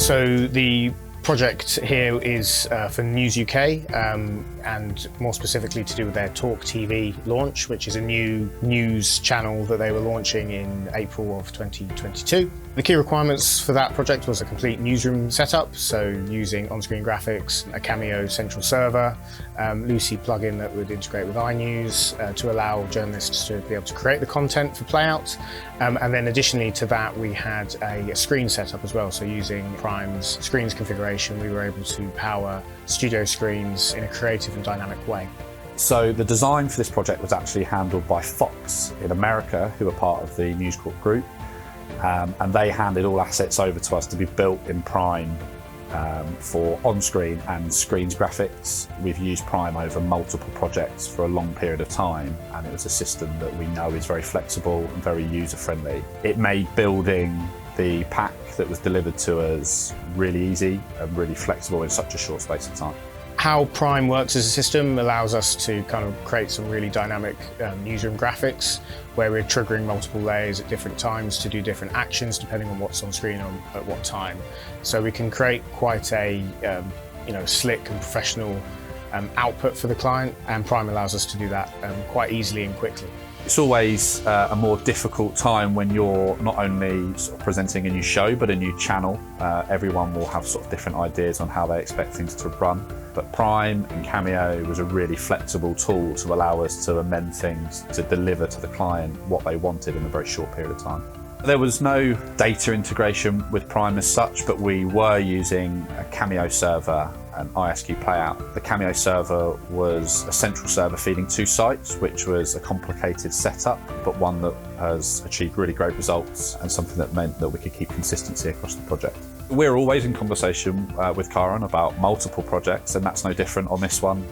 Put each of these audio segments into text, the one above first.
So the project here is for News UK, and more specifically to do with their TalkTV launch, which is a new news channel that they were launching in April of 2022. The key requirements for that project was a complete newsroom setup, so using on-screen graphics, a Cameo central server, Lucy plugin that would integrate with iNews to allow journalists to be able to create the content for playout. And then additionally to that, we had a screen setup as well. So using Prime's screens configuration, we were able to power studio screens in a creative and dynamic way. So the design for this project was actually handled by Fox in America, who are part of the News Corp group. And they handed all assets over to us to be built in Prime for on-screen and screens graphics. We've used Prime over multiple projects for a long period of time, and it was a system that we know is very flexible and very user-friendly. It made building the pack that was delivered to us really easy and really flexible in such a short space of time. How Prime works as a system allows us to kind of create some really dynamic newsroom graphics where we're triggering multiple layers at different times to do different actions depending on what's on screen at what time. So we can create quite a slick and professional output for the client, and Prime allows us to do that quite easily and quickly. It's always a more difficult time when you're not only sort of presenting a new show but a new channel. Everyone will have sort of different ideas on how they expect things to run, but Prime and Cameo was a really flexible tool to allow us to amend things to deliver to the client what they wanted in a very short period of time. There was no data integration with Prime as such, but we were using a Cameo server and ISQ playout. The Cameo server was a central server feeding 2 sites, which was a complicated setup, but one that has achieved really great results and something that meant that we could keep consistency across the project. We're always in conversation with Chyron about multiple projects, and that's no different on this one.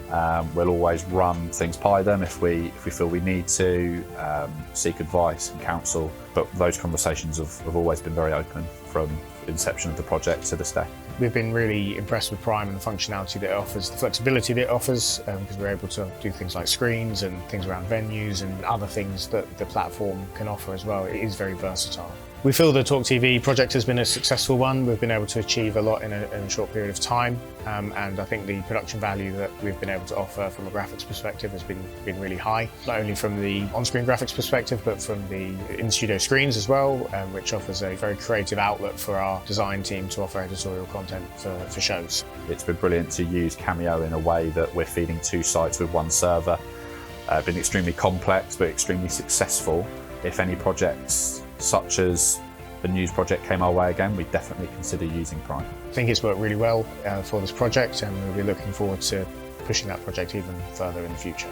We'll always run things by them if we feel we need to, seek advice and counsel, but those conversations have always been very open from inception of the project to this day. We've been really impressed with Prime and the functionality that it offers, the flexibility that it offers, because we're able to do things like screens and things around venues and other things that the platform can offer as well. It is very versatile. We feel the TalkTV project has been a successful one. We've been able to achieve a lot in a short period of time, and I think the production value that we've been able to offer from a graphics perspective has been really high, not only from the on-screen graphics perspective, but from the in-studio screens as well, which offers a very creative outlet for our design team to offer editorial content for shows. It's been brilliant to use Cameo in a way that we're feeding 2 sites with 1 server. Been extremely complex, but extremely successful. If any projects such as the news project came our way again, we'd definitely consider using Prime. I think it's worked really well for this project, and we'll be looking forward to pushing that project even further in the future.